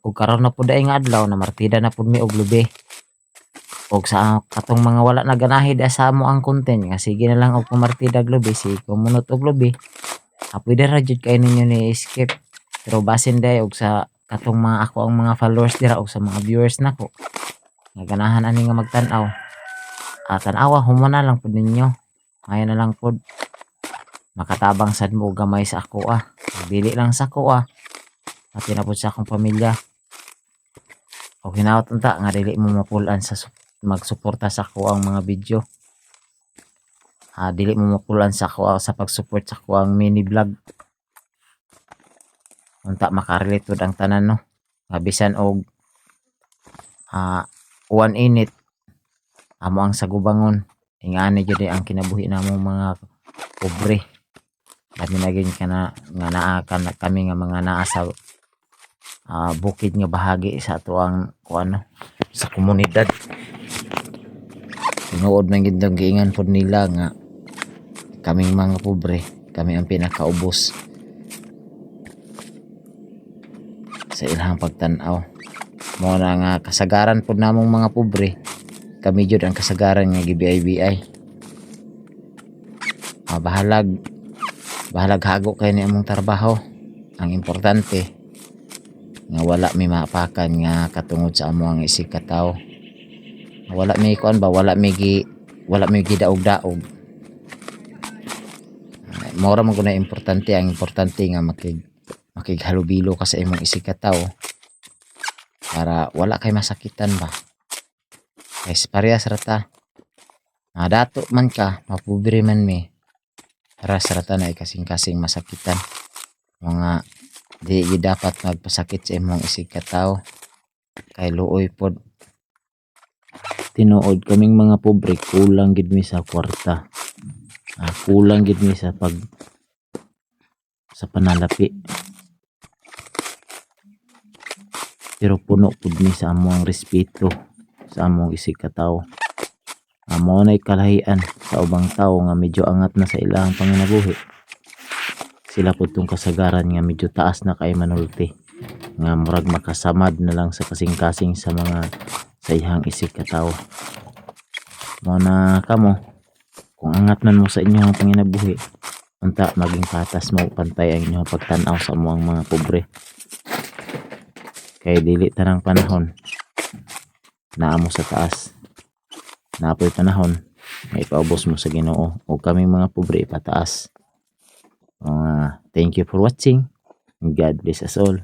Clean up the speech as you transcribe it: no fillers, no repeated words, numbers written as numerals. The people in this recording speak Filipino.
ug karon na pud ay nga adlaw na martida na pud mi og lubi. Og sa katong mga wala na ganahi da sa amo ang content nga sige na lang og kumartida og lubi, sige kumunot og lubi. Pwede ra jud kay ninyo ni skip. Pero basin day og sa katong mga ako ang mga followers dira og sa mga viewers nako nga ganahan ani nga magtan-aw. Tan-awa humana lang pud ninyo. Ngayon na lang pud makatabang sad mo gamay sa ako dili lang sa ako pati na pud sa akong pamilya. O hinaot unta nga dili mo mapulan sa magsuporta sa ako ang mga video. Dili mo mapulan sa ako sa pag-support sa ako ang mini vlog. Unta makarelate pud ang tanan no. Bisan og 1 init amo ang sagubangon. Ingani jud ang kinabuhi namong mga pobre. Dami na gid kana nga naa kami nga mga naa sa bukid nga bahagi sa ato ang kuano sa komunidad. Tinuod man gid ang giingan pod nila nga kaming mga pobre, kami ang pinakaubos sa ilang pagtan-aw. Mo na nga kasagaran pod namong mga pobre, kami jud ang kasagaran nga gibiay-biay. Bahalag hago kay ni among trabaho. Ang importante nga wala mi maapakan nga katungod sa amo ang isig ka tawo. Wala mi kuan ba, wala mi gidaog-daog. Mora man guna importante, ang importante nga makighalubilo ka sa imong isig ka tawo para wala kay masakitan ba. Kay parehas ra ta. Dato man ka, mapobre man mi. Parehas ra ta na kasing-kasing masakitan. Mga di dapat magpasakit sa imong isig ka tawo. Kay luoy pod. Tinuod kaming mga pobre, kulang gid mi sa kwarta. Kulang gid mi sa panalapi. Pero puno pud mi sa among respeto sa among isig ka tawo. Mao nay kalahian sa ubang tawo nga medyo angat na sa ilang panginabuhi. Sila pud tong kasagaran nga medyo taas na kay manulti. Nga murag makasamad na lang sa kasing-kasing sa mga sa ihang isig ka tawo. Mao na kamo, kung angat man mo sa inyong panginabuhi, unta maging patas mo pantay ang inyong pagtan-aw sa mga pobre. Kay dili tanang panahon naa mo sa taas. Napoy panahon may paubos mo sa Ginoo o kami mga pobre ipataas. Thank you for watching. God bless us all.